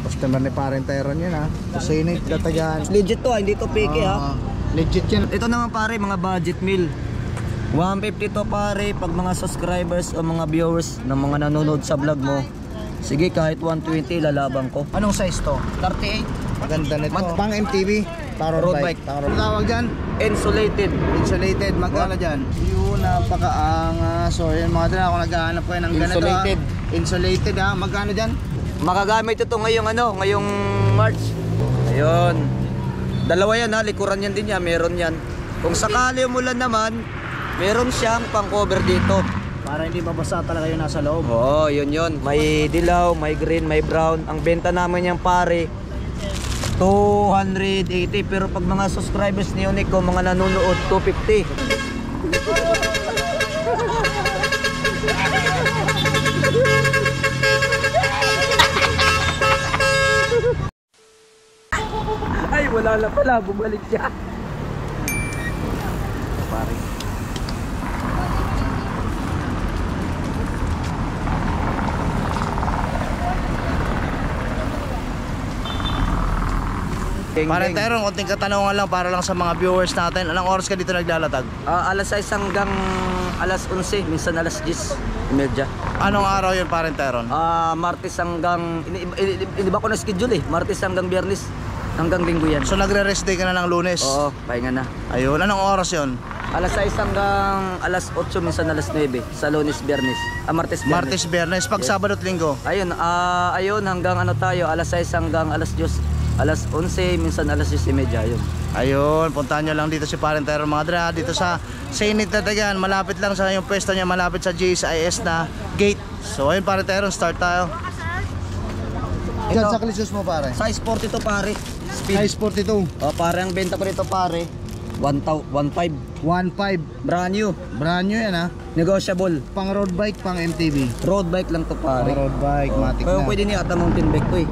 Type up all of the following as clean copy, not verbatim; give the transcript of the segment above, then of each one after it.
Customer ni Parenteron yan ha. Kusinit, Datagan. Legit to ha, hindi to fake ha. Legit yan. Ito naman pare, mga budget meal. 150 to pare pag mga subscribers o mga viewers ng mga nanonood sa vlog mo. Sige, kahit 120 lalabang ko. Anong size to? 38. Maganda nito. Pang MTV. Pang road bike. Ano tawag dyan? Insulated. Insulated. Magkano dyan? Yun, napakaangas. So yun mga dyan, ako naghahanap ko yun ng ganito. Insulated. Insulated ha. Magkano dyan? Magagamit ito ngayong March. Ayun. Dalawa yan ha, likuran yan din yan, meron yan. Kung sakali umulan naman, meron siyang pang cover dito. Para hindi mabasa talaga yung nasa loob. Oo, yun. May dilaw, may green, may brown. Ang benta naman yung pare 280, pero pag mga subscribers ni Unico, mga nanonood, 250. Ay, wala na pala, bumalik siya. Pare. Parenteron, konting katanungan lang para lang sa mga viewers natin. Anong oras ka dito naglalatag? Alas 6 hanggang alas 11, minsan alas 10:30. Anong araw yun, Parenteron? Martes hanggang iniba ko na schedule Martes hanggang Biyernes hanggang Linggo yan. So nagre-rest day ka na ng Lunes? Oo, pahinga na. Ayun, anong oras yun? Alas 6 hanggang alas 8, minsan alas 9 sa Lunes, Biyernes. Martes, Biyernes. Martes, Biyernes, pag Sabado at Linggo. Ayun, hanggang tayo, alas 6 hanggang alas 10. Alas 11, minsan alas 10:30 yun. Ayun, puntahan nyo lang dito si Parenteron mga dra. Dito sa Sainit Datagan, malapit lang sa yung pwesto niya, malapit sa GSIS na gate. So ayun Parenteron, start tayo. Diyan sa Clisus mo pare? Size 42 pare. Speed. Size 42. Pare, ang benta ko dito pare 1.5. 1.5. Brand new. Brand new yan ha. Negotiable. Pang road bike, pang MTV. Road bike lang to pare. Pang road bike, matic Pero na. pwede niya ata mountain bike to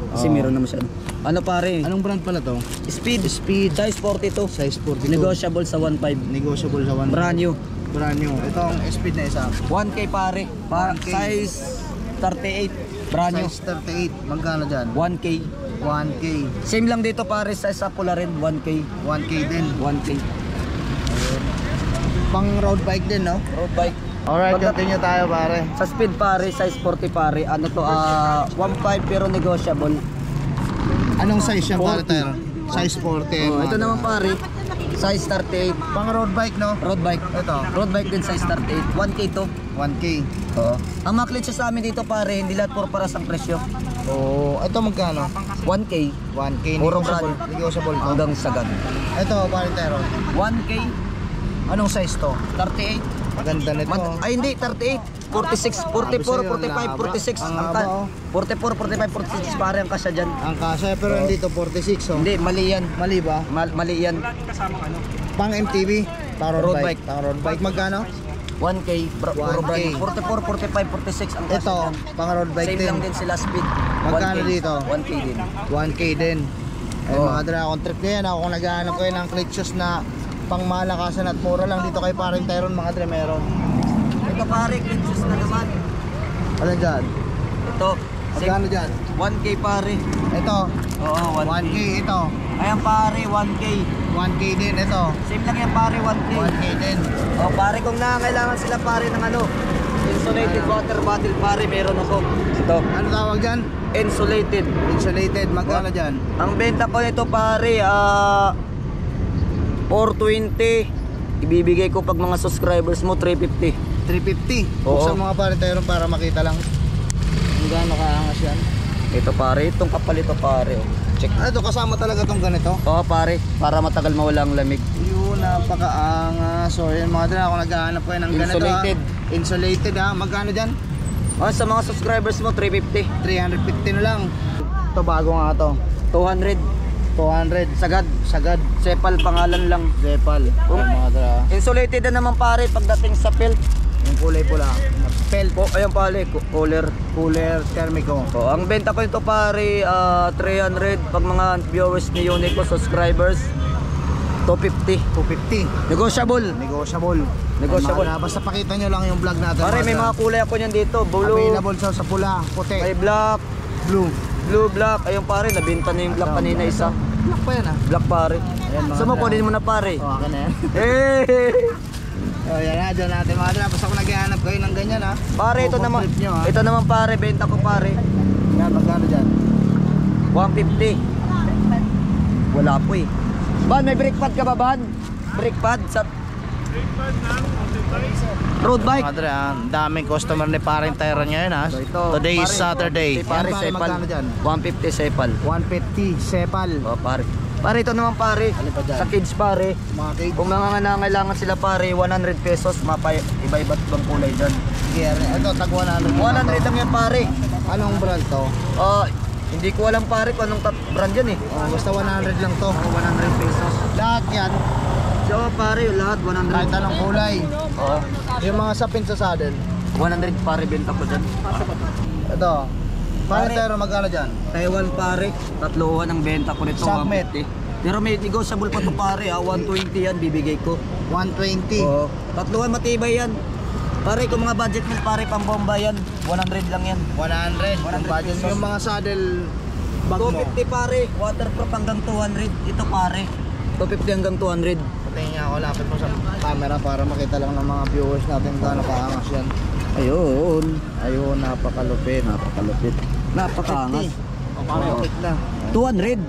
kasi meron naman siya. Ano pare? Anong brand pala to? Speed. Size 42. Size 42. Negotiable sa 1.5. Negotiable sa 1.5. Brand new. Brand new. Ito ang speed na isa. 1K pare. 1K. Size 38. Brand new. Size 38. Magkano dyan? 1K. 1K. Same lang dito pare, size sa pula rin 1K. 1K din. 1K. Pang road bike din, no? Road bike. Alright, continue tayo pare. Sa speed pare, size 40 pare. Ano to? 1.5 pero negotiable. Anong size yan pare 40. tayo? Size 40. Ito naman pare, size 38. Pang road bike, no? Road bike. Ito. Road bike din size 38. 1K to. 1K. Oo. Ang maklitsa sa amin dito pare, hindi lahat puro paras ang presyo. Oh, ito magkano? 1K. 1K. Puro Negotiable. brand. Negotiable to. Hanggang sagad. Ito pare tayo. 1K. Anong size to? 38. Maganda nito. Ay hindi, 38. 46, 44, 45, 46. Ang 44, 45, 46 pare ang kasya dyan. Ang kasya pero hindi to 46 oh. Hindi, mali yan. Mali ba? Mali yan. Pang MTV, pang road Road bike. bike. Pang road bike magkano? 1K, puro 1K. brand. 44, 45, 46 ang kasya Ito, dyan. pang road bike Same din. lang din sila speed. Magkano 1K. dito? 1K din. 1K din. Ay Oh. mga dragon trip ko yan. Ako kung naghahanap ko yun ng click shoes na pang malakasan at mura lang dito kay Parenteron mga dre meron. Ito pare, clinches na naman. Ano dyan? Ito, Magkano dyan? 1K pare. Ito, Oo, 1K ito. Ayan pare, 1K. 1K din ito. Same lang yan pare, 1K. 1K din. O pare, kung nangangailangan sila pare ng insulated water bottle pare, meron ako. Ito, Ano tawag dyan? insulated. Insulated. Magkano dyan? Ang benta ko nito pare, 420. Ibibigay ko pag mga subscribers mo 350. 350. Oo. Buksan mga Parenteron para makita lang. Kung gaano kaangas yan. Ito pare, itong kapal ito pare. Check. Ah, ito kasama talaga tong ganito. Oo pare, para matagal mawala ang lamig. Yun, napakaangas. So yun mga dre, ako naghahanap ko yun ng ganito. Insulated. Insulated ha. Magkano dyan? Sa mga subscribers mo 350. 350 na lang. Ito bago nga to. 200. 200. Sagad. Sagad. Sepal pangalan lang. Zepal. Oh. Mga dre. Insulated na naman pare pagdating sa pelt. Yung kulay pula. Pelt. Ayan pare, cooler. Cooler. Thermico. Ang benta ko nito pare 300 pag mga viewers ni Unico subscribers 250. 250. Negotiable. Negotiable. Negotiable. Mga, basta pakita nyo lang yung vlog natin. Pare may mga kulay ako niyan dito, blue, available sa pula, puti, may black, blue. blue, black. Ayun pare, nabenta na yung black kanina isa. Black pa yan ah. Black pare. Ayan, mga Saan mo dra. kunin mo na pare? Oh, akin na yan. Eh! Oh, yan na, dyan natin mga dra. Basta kung naghahanap kayo ng ganyan ha. Pare, ito naman. Trip nyo, ha? Ito naman pare, benta ko pare. Yan, magkano dyan? 150. Wala po eh. Ban, may brake pad ka ba, Ban? Brake pad sa road bike. Mga dra, ang daming customer ni paring Tyron ngayon ha. So, ito, Today is pare, Saturday. Si pare, Yan, pare, sepal. magkano dyan? 150 sepal. 150, sepal. Oh, pare. Pare, ito naman pare. Ano pa dyan? Sa kids pare. Mga cake. Kung mga nangangailangan sila pare, 100 pesos, iba-iba't bang kulay dyan. Gear. Ito, tag 100. 100 lang yan pare. Anong brand to? Hindi ko alam pare kung anong brand yan eh. Oh, basta 100 lang to. 100 pesos. Lahat yan. So pare, lahat 100. Kahit anong kulay. Oo. Yung mga sapin sa saddle. 100 pare benta ko dyan. Ito. Pare Pare. Tyron, magkano dyan? Taiwan pare, tatluhan ang benta ko nito. Submet. 150. Pero may negotiable pa to pare, 120 yan bibigay ko. 120. Oo. Tatluhan matibay yan. Pare, kung mga budget mo pare pang bomba yan, 100 lang yan. 100. 100 Budget pesos. yung mga saddle bag mo. 250 pare, waterproof hanggang 200. Ito pare, 250 hanggang 200. Patayin niya ako, lapit mo sa camera para makita lang ng mga viewers natin gaano kaangas yan. Ayun. Ayun, napakalupit. Napakalupit. Napakaangas. Pakalupit na. 200.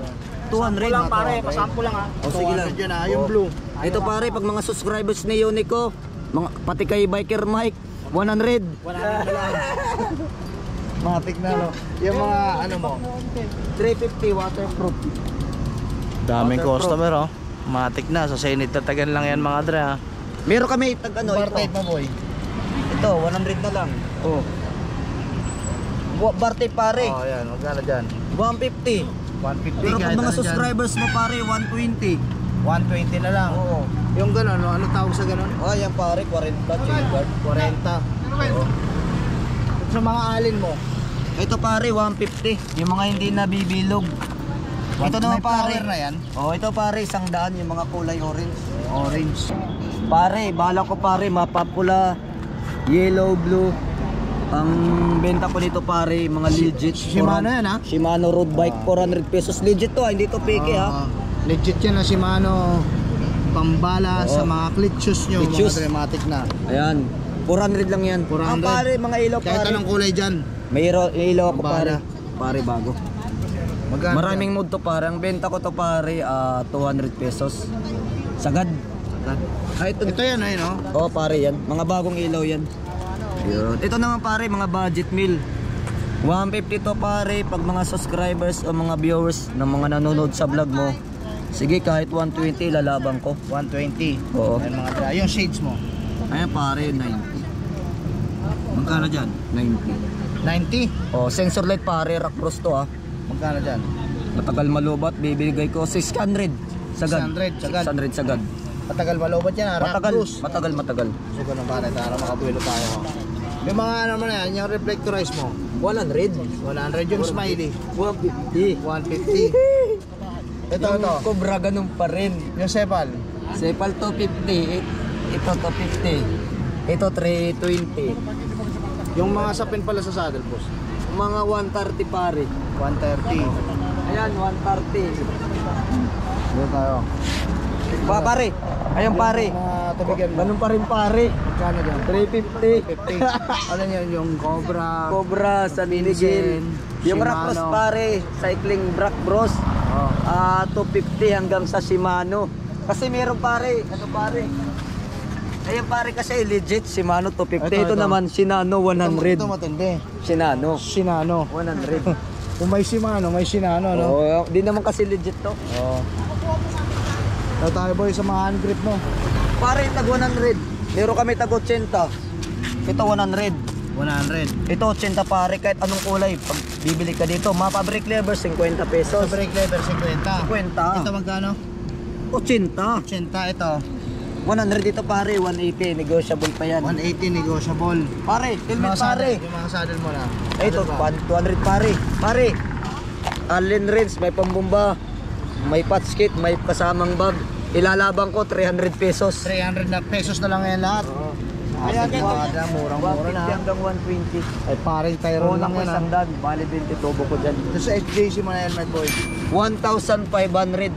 200 lang pare, pasample lang ha. O sige lang. Yan ha, yung blue. Ito pare, pag mga subscribers ni Unico, pati kay Biker Mike, 100. 100 lang. Matik na no. Yung mga ano mo. 350 waterproof. Daming Waterproof. customer oh. Matik na, sa Senate tatagan lang yan mga dre ha. Meron kami tag ano Bar type ito. mo boy. Ito, 100 na lang. Oh. Bar tape pare, Oh yan, magkano dyan? 150. 150 Pero pag kahit mga ano dyan. subscribers mo pare, 120. 120 na lang. Oo. Yung gano'n, ano tawag sa gano'n? Oh, yan pare, 40 chain guard. 40. Oo. Sa mga alin mo? Ito pare, 150. Yung mga hindi nabibilog. Ito naman May pare. flower na yan. Oh, ito pare, 100 yung mga kulay orange. Orange. Pare, bahala ko pare, mapapula, yellow, blue. Ang benta ko nito pare, mga legit. Shimano yan, ha? Shimano road bike, 400 pesos. Legit to, hindi to fake ha. Legit yan na Shimano. Pambala Oo. sa mga clit shoes nyo. Clit Mga shoes. dramatic na. Ayan, 400 lang yan. 400. Ang pare, mga ilaw Kahit pare. anong kulay dyan. May ilaw ako pare. Pambala. Pare bago. Magkano Maraming mood to pare. Ang benta ko to pare, 200 pesos. Sagad. Ito yan ayun oh. Oh pare yan, mga bagong ilaw yan. Yun. Ito naman pare, mga budget meal. 150 to pare pag mga subscribers o mga viewers ng mga nanonood sa vlog mo. Sige, kahit 120 lalabang ko. 120. Oo. Ayun, mga dra. Yung shades mo. Ayan pare, 90. Magkano dyan? 90. 90. Oh, sensor light pare, rock cross to Magkano dyan? Matagal malubat, bibigay ko 600. Sagad. 600, sagad. 600 sagad. Matagal malobot yan ha. Matagal, Rock cruise. matagal. So ganun pare, tara makabuelo tayo. Yung mga ano mo na yan, yung reflectorize mo. 100. 100 yung smiley. 150. 150. Ito. Cobra ganun pa rin. Yung sepal. Sepal 250, ito 250, ito 320. Yung mga sapin pala sa saddle boss. Mga 130 pare. 130. Ayan, 130. Doon tayo. Pare, ayan pare. Mga tubigan mo. Ganun pa rin pare. Magkano dyan? 350. 50. Ano yan yung Cobra? Cobra, San Miguel. Yung Shimano. Rock Bros pare, cycling Rock Bros. Oh. 250 hanggang sa Shimano. Kasi meron pare, ano pare? Ayan pare kasi legit Shimano 250. Ito Ito. naman Shimano Ito 100. matindi. Shimano Shimano. 100. Kung may Shimano, may Shimano, no? Oh, di naman kasi legit to. Oo. Ito tayo boy sa mga hand grip mo. Pare, tag 100. Meron kami tag 80. Ito 100. 100. Ito 80 pare, kahit anong kulay. Pag bibili ka dito, mapa brake lever 50 Sa pesos. brake lever, 50. 50. Ito magkano? 80. 80 ito. 100 dito pare, 180. Negotiable pa yan. 180 negotiable. Pare, Yung helmet mga saddle, pare. yung mga saddle mo na. Ay, ito, Saddle ba? 200 pare. Pare, Allen Range, may pambumba, may patch kit, may kasamang bag. Ilalabang ko 300 pesos. 300 na pesos na lang yan lahat. Matik mga dra, murang-mura na. 150 hanggang 120. Ay paring Tyrone lang yan. Isang daan, bali 20 tubo ko dyan. Ito sa HJC mo na helmet boy. 1,500.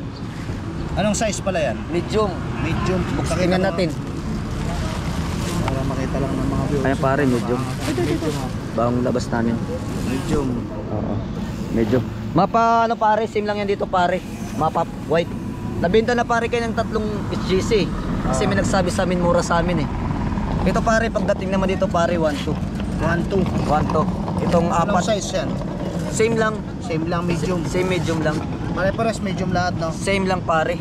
Anong size pala yan? Medium. Medium. Tingnan natin. Para makita lang ng mga viewers. Ayan pare, medium. Medium ha. Bagong labas namin. Medium. Oo. Medium. Mapa ano pare, same lang yan dito pare. Mapa white. Nabenta na pare kayo ng 3 SGC. Kasi may nagsabi sa amin, mura sa amin eh. Ito pare, pagdating naman dito pare, 1,2. 1-2. 1,2. Itong Anong 4. size yan? Same lang. Same lang medium. Same medium lang. Pare-pares medium lahat no? Same lang pare.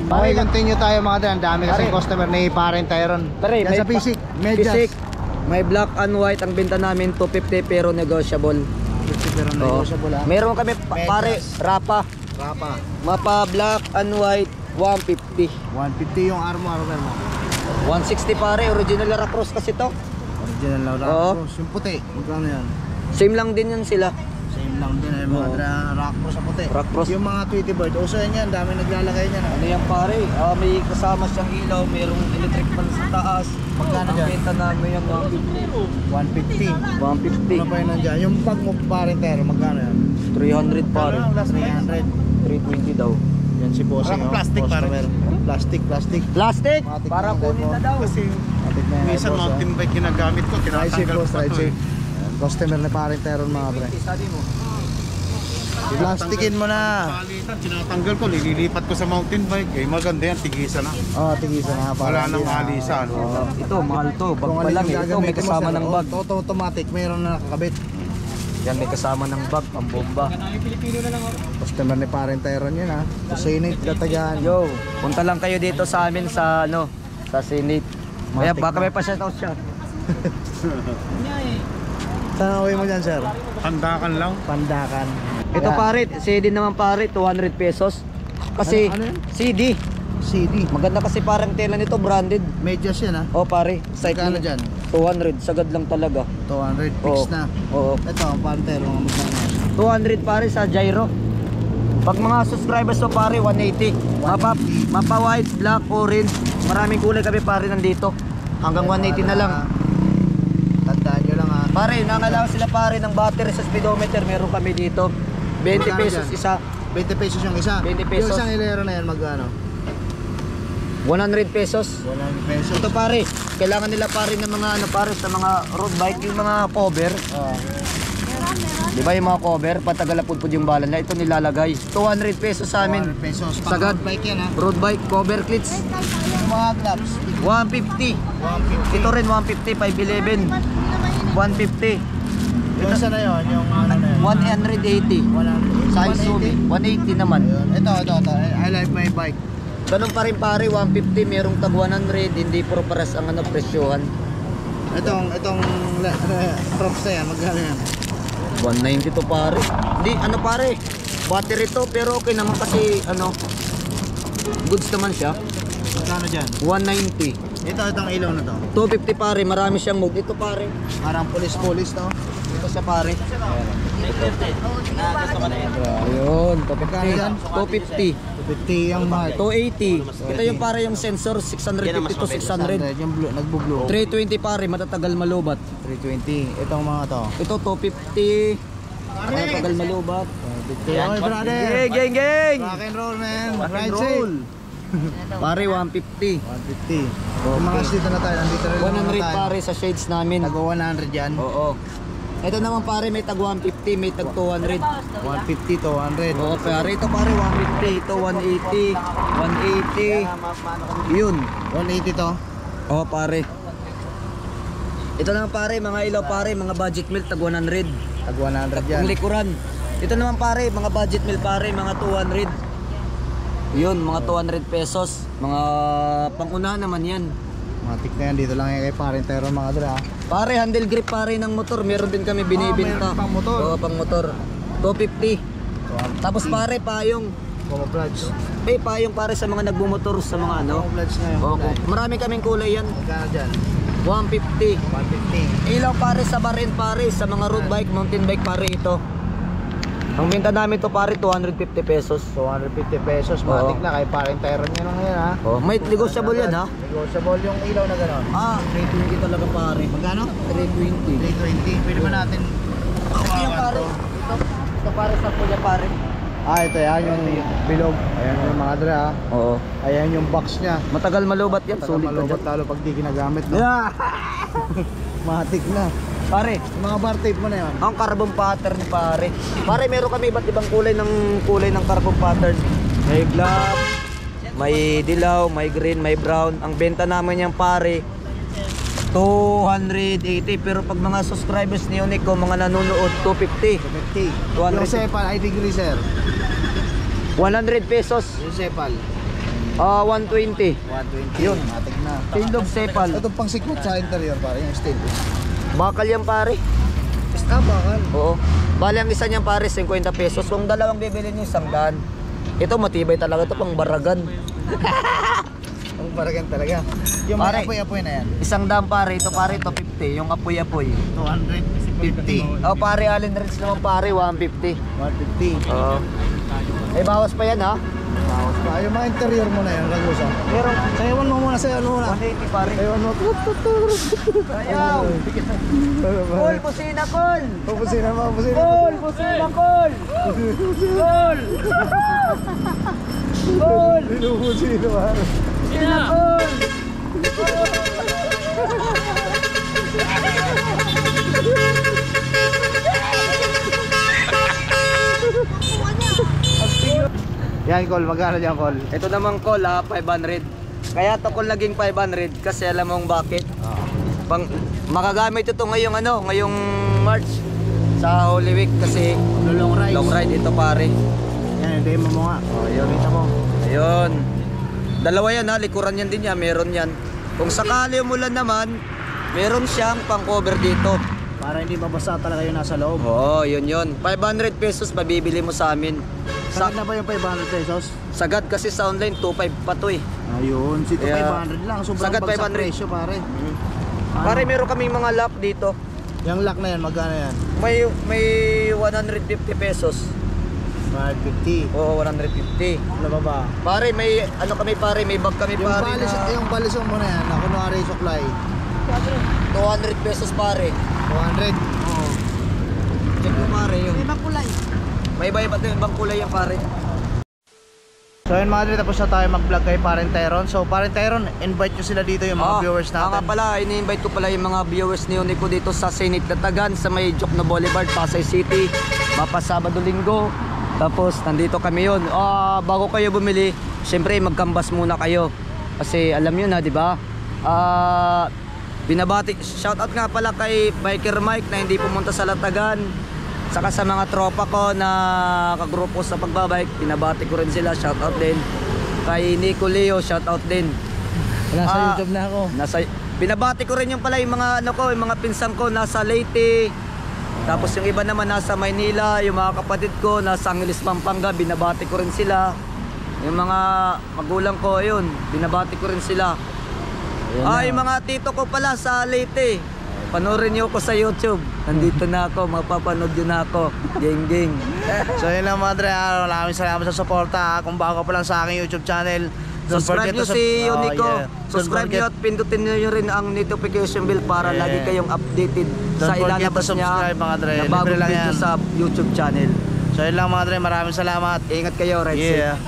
Okay, continue tayo mga dra. Ang dami kasi Pare. customer ni Paring Tyrone. Pare, Yan sa basic. Medyas. Basic. May black and white ang benta namin, 250 pero negotiable. Pero Oo. negotiable ha. Meron kami pare, rapa. Rapa. Mapa black and white, 150. 150 yung armor mo. 160 pare, original Lara Cross kasi to. Original Laura Oo. Cross. Yung puti. Magkano yan? Same lang din yun sila. Same lang din ay mga Oo. rock cross sa puti. Rock cross. Yung mga Tweety Bird. Uso yan, dami naglalagay niyan. Ano yan pare? May kasama siyang ilaw, mayroong electric fan sa taas. Magkano Ang dyan? benta namin yung 150. 150. Ano pa yun nandyan? Yung bag mo Paring Tyrone, magkano yan? 300 pare. Ano, last 300. 320 daw. Yan si Bossing. Parang plastic, customer. Plastic. Plastic! Matik Para na kunin na daw. Kasi Matik na yan, minsan boss, mountain bike ginagamit ko, Ride safe tinatanggal boss, ko pa ride to eh. safe. Customer ni Paring Tyrone mga pre. Sabi mo. Plastikin mo na. Palitan, tinatanggal ko, nililipat ko sa mountain bike. Eh maganda yan, tigisa na. Oh, tigisa na. Wala nang alisan. Ito, mahal to. Bag Kung pa alin lang yung eh. Ito, may gagamitin mo, kasama sir, ng bag. automatic, mayroon na nakakabit. Yan, may kasama ng bag, ang bomba. Customer ni Paring Tyrone yan ha. Sa Senate, Katagan. Yo, punta lang kayo dito sa amin sa ano, sa Senate. Kaya Matik baka na. may pa-shoutout siya. Saan away mo dyan sir? Handakan lang. Pandakan. Ito Yan. pare, CD naman pare, 200 pesos. Kasi Ano yun? CD, CD. maganda kasi parang tela nito, branded. Medyas yan ha. Oh pare, Magkano dyan? 200, sagad lang talaga. 200 fix Oo. na. Oo. Ito, Paring Tyrone, mga magkano. 200 pare sa gyro. Pag mga subscribers to pare, 180. Mapa white, black, orange. Maraming kulay kami pare nandito. Hanggang 180 na lang. Tandaan nyo lang ha. Pare, nangalaw sila pare ng battery sa speedometer. Meron kami dito. 20 Magkano pesos dyan? isa. 20 pesos yung isa. 20 pesos. Yung isang hilero na yan, magkano? 100 pesos. 100 pesos. Ito pare, kailangan nila pare ng mga ano pare sa mga road bike, yung mga cover. Oh. Di ba yung mga cover, patagal na pudpud yung bala na ito nilalagay. 200 pesos sa amin. 200 pesos. Sagad. Pang bike yan ha. Road bike cover clips, Yung mga gloves. 150. 150. Ito rin 150, 511. 150. Yung isa na yun, yung ano na yun. 180. 100. Sa Izumi, 180 naman. Ayun. Ito. I like my bike. Ganun pa rin pare, 150, merong tag 100, hindi puro pares ang ano presyohan. Itong props na yan, magkano yan? 190 to pare. Hindi, ano pare, battery to, pero okay naman kasi ano, goods naman siya. Magkano dyan? 190. Itong ilaw na to. 250 pare, marami siyang mode. Ito pare, Parang pulis no? ito siya pare. Ayun, Magkano yan? 250. 50 yung mark. 280. Ito yung pare yung sensor, 650 to 600. Yung blue, nagbo-blue. 320 pare, matatagal malubat. 320. Itong mga to. Ito 250. Matatagal malubat. Oy, brother. Geng! Rock and roll, man. Rock and Ride roll. safe. Pare 150. 150. Yung mga dito na tayo. Nandito rin lang 100 tayo. pare sa shades namin. Tago 100 yan. Oo. Ito naman pare may tag 150, may tag 200. 150 to 100. Oo pare, ito pare 150, ito 180, 180. Yun. 180 to. Oo pare. Ito naman pare, mga ilaw pare, mga budget meal tag 100. Tag 100 yan. Ang likuran. Ito naman pare, mga budget meal pare, mga 200. Yun, mga 200 pesos. Mga pang-una naman yan. Matik na yan. Dito lang yan kay Paring Tyrone mga dra. Pare, handle grip pare ng motor. Meron din kami binibenta. meron pang motor. Oo, pang motor. 250. Tapos pare, payong. Camouflage. Payong pare sa mga nagbumotor sa mga ano. Camouflage na yung Oo, kulay. marami kaming kulay yan. Magkano dyan? 150. 150. Ilaw pare sa barin pare sa mga road bike, mountain bike pare ito. Ang benta namin to pare 250 pesos. 250 pesos, matik na kay paring Tyron nyo lang yan ha. Oh, may negotiable yan ha. Negotiable yung ilaw na gano'n. 320 talaga pare. Magkano? 320. 320. Pwede ba natin Ito yung pare. Ito pare sa kuya pare. ito yan yung bilog. Ayan yung mga dre ha. Oo. Ayan yung box niya. Matagal malubat yan. Sulit pa Malubot dyan. lalo pag di ginagamit. No? Yeah. Matik na. Pare, Yung mga bar tape mo na yan. ang carbon pattern pare. Pare, meron kami iba't ibang kulay ng carbon pattern. May black, may dilaw, may green, may brown. Ang benta namin yan pare 280, pero pag mga subscribers ni Unico, mga nanonood 250. 50. 200. Yung Sepal, ID greaser. 100 pesos. Yung Sepal. 120. 120. Yun. Matik na. Tindog sepal. Ito pang sikmot sa interior pare, yung steel. Bakal yan pare. Basta bakal. Oo. Bali ang isa niyan pare 50 pesos. Kung dalawang bibili niyo 100. Ito matibay talaga, ito pang baragan. Ang baragan talaga. Yung Pare. may apoy-apoy na yan. 100 pare, ito pare ito 50, yung apoy-apoy. 250. Oh pare, Allen Rinse naman pare 150. 150. Oo. May bawas pa yan ha. Bawas pa. Yung mga interior mo na yan, Ragusa. Pero Sayawan mo muna, sayawan mo muna. 180 pare. Sayawan mo. Ayaw. Call, busina call. Pupusina mo, pupusina. Call, busina call. Call. Call. Pinupusina mo. Busina call. Yan, call. Magkano dyan, call? Ito namang call ha, 500. Kaya to call naging 500 kasi alam mong bakit? Pang makagamit ito ngayong March sa Holy Week kasi Long ride. long ride ito pare. Yan, demo mo nga. Oh, yun. Kita mo. Ayun. Dalawa yan ha, likuran yan din yan, meron yan. Kung sakali umulan naman, meron siyang pang cover dito. Para hindi mabasa talaga yung nasa loob. Oo, yun. 500 pesos mabibili mo sa amin. Sagad na ba yung 500 pesos? Sagad kasi sa online 2.5 pa to eh. Ayun, sito Kaya, 500 lang. Sobrang sagad bagsak 500. presyo pare. Pare, meron kaming mga lock dito. Yung lock na yan, magkano yan? May 150 pesos. 550. Oo, 150. Ano ba ba? Pare, may ano kami pare, may bag kami Yung pare balis, na yung balisong mo na yan, na kunwari supply. 200 pesos pare. 200. Oo. Check mo pare yun. May ibang kulay. May iba pa yung ibang kulay yan pare. So yun mga dre, tapos na tayo mag-vlog kay Parent Tyron. So Parent Tyron, invite nyo sila dito yung mga viewers Nga natin. pala, ini-invite ko pala yung mga viewers ni Unico dito sa Senate Datagan sa may Jokno Boulevard, Pasay City. Mapa Sabado Linggo. Tapos nandito kami yun. Bago kayo bumili, syempre magkambas muna kayo. Kasi alam nyo na, di ba? Binabati, shoutout nga pala kay Biker Mike na hindi pumunta sa Latagan. Saka sa mga tropa ko na kagrupo sa pagbabike, binabati ko rin sila, shoutout din. Kay Nico Leo, shoutout din. Nasa YouTube na ako. Binabati ko rin yung pala yung mga yung mga pinsan ko nasa Leyte. Tapos yung iba naman nasa Maynila, yung mga kapatid ko nasa Angeles, Pampanga, binabati ko rin sila. Yung mga magulang ko, ayun, binabati ko rin sila. Yung mga tito ko pala sa Leyte, panoorin niyo ako sa YouTube. Nandito na ako, mapapanood yun na ako. Gang gang. So yun lang mga dre, maraming salamat sa suporta. Kung bago pa lang sa aking YouTube channel, Subscribe nyo si Unico. Subscribe nyo Don't at pindutin nyo rin ang notification bell para Yeah. lagi kayong updated Don't sa forget to ilalabas niya subscribe, mga dre. na bagong Libre lang video yan. sa YouTube channel. So yun lang mga dre, maraming salamat. Ingat kayo, right? Yeah.